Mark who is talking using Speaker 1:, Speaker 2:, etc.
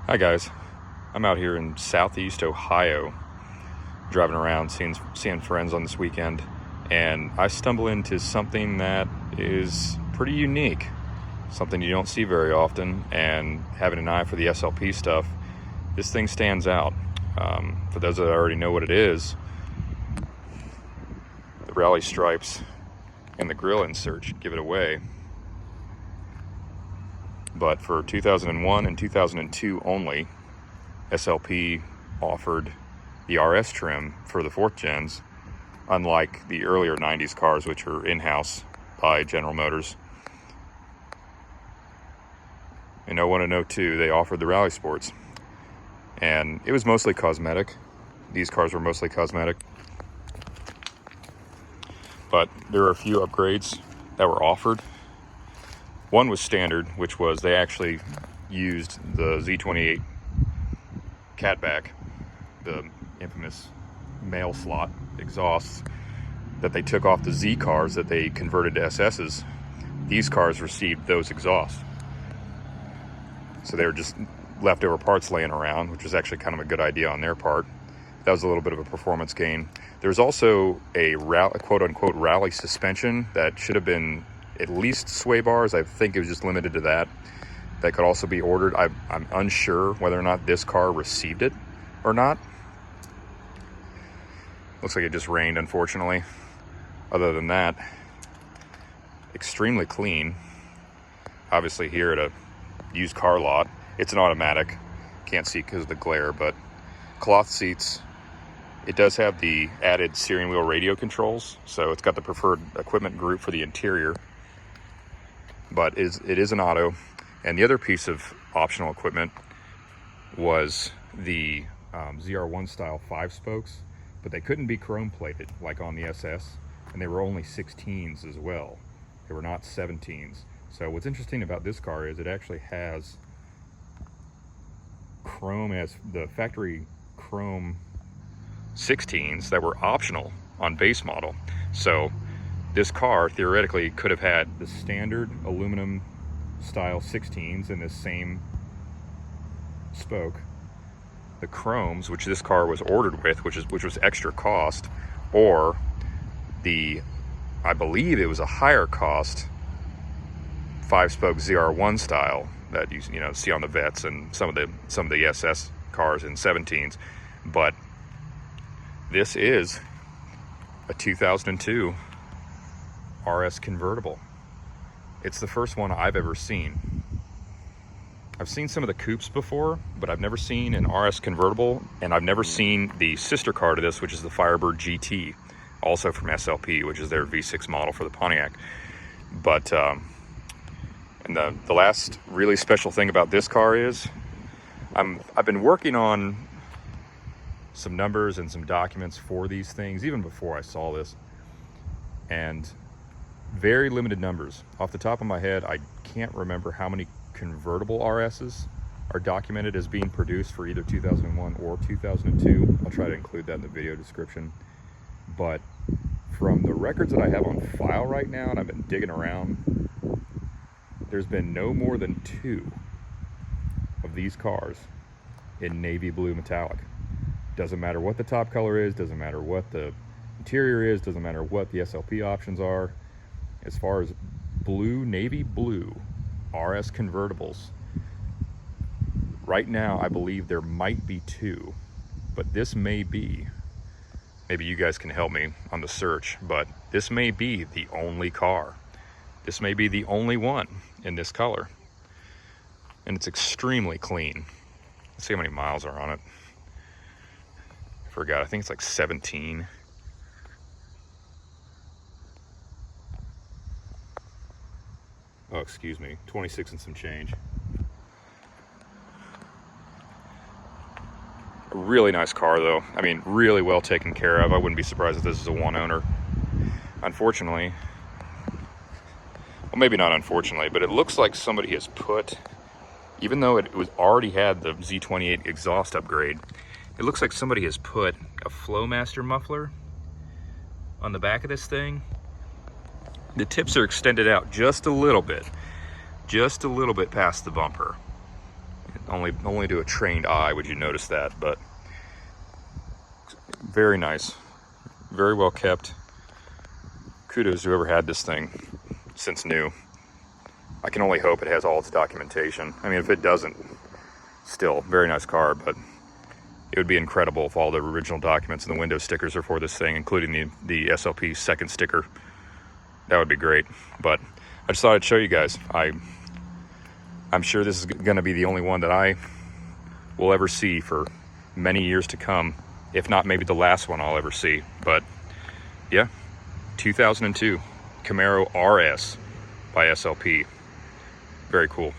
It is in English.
Speaker 1: Hi guys, I'm out here in Southeast Ohio driving around seeing friends on this weekend, and I stumble into something that is pretty unique, something you don't see very often. And having an eye for the SLP stuff, this thing stands out. For those that already know what it is, the rally stripes and the grill insert give it away. But for 2001 and 2002 only, SLP offered the RS trim for the 4th gens, unlike the earlier 90s cars, which were in-house by General Motors. In 01 and 02, they offered the Rally Sports, and it was mostly cosmetic. These cars were mostly cosmetic, but there were a few upgrades that were offered. One was standard, which was they actually used the Z28 catback, the infamous mail slot exhausts that they took off the Z cars that they converted to SS's. These cars received those exhausts. So they were just leftover parts laying around, which was actually kind of a good idea on their part. That was a little bit of a performance gain. There's also a quote-unquote rally suspension that should have been at least sway bars. I think it was just limited to that. That could also be ordered. I'm unsure whether or not this car received it or not. Looks like it just rained, unfortunately. Other than that, extremely clean. Obviously here at a used car lot. It's an automatic. Can't see because of the glare, but cloth seats. It does have the added steering wheel radio controls, so it's got the preferred equipment group for the interior. But it is an auto. And the other piece of optional equipment was the ZR1 style 5-spokes, but they couldn't be chrome plated like on the SS, and they were only 16s as well. They were not 17s. So what's interesting about this car is it actually has chrome as the factory chrome 16s that were optional on base model. So this car theoretically could have had the standard aluminum style 16s in this same spoke, the chromes, which this car was ordered with, which was extra cost, or I believe it was a higher cost 5-spoke ZR1 style that you see on the Vets and some of the SS cars in 17s. But this is a 2002 RS convertible. It's the first one I've ever seen. I've seen some of the coupes before, but I've never seen an RS convertible, and I've never seen the sister car to this, which is the Firebird GT, also from SLP, which is their V6 model for the Pontiac. But and the last really special thing about this car is I've been working on some numbers and some documents for these things even before I saw this, and very limited numbers. Off the top of my head, I can't remember how many convertible RSs are documented as being produced for either 2001 or 2002. I'll try to include that in the video description. But from the records that I have on file right now, and I've been digging around, there's been no more than 2 of these cars in navy blue metallic. Doesn't matter what the top color is, doesn't matter what the interior is, doesn't matter what the SLP options are. As far as blue, navy blue RS convertibles, right now I believe there might be 2, but this may be, maybe you guys can help me on the search, but this may be the only car. This may be the only one in this color, and it's extremely clean. Let's see how many miles are on it. I forgot, I think it's like 17. Oh, excuse me, 26 and some change. A really nice car though. I mean, really well taken care of. I wouldn't be surprised if this is a one owner. Unfortunately, well, maybe not unfortunately, but it looks like somebody has put, even though it was already had the Z28 exhaust upgrade, it looks like somebody has put a Flowmaster muffler on the back of this thing. The tips are extended out just a little bit past the bumper. Only to a trained eye would you notice that, but very nice, very well kept. Kudos to whoever had this thing since new. I can only hope it has all its documentation. I mean, if it doesn't, still, very nice car, but it would be incredible if all the original documents and the window stickers are for this thing, including the SLP second sticker. That would be great. But I just thought I'd show you guys. I'm sure this is going to be the only one that I will ever see for many years to come, if not maybe the last one I'll ever see. But yeah, 2002 Camaro RS by SLP. Very cool.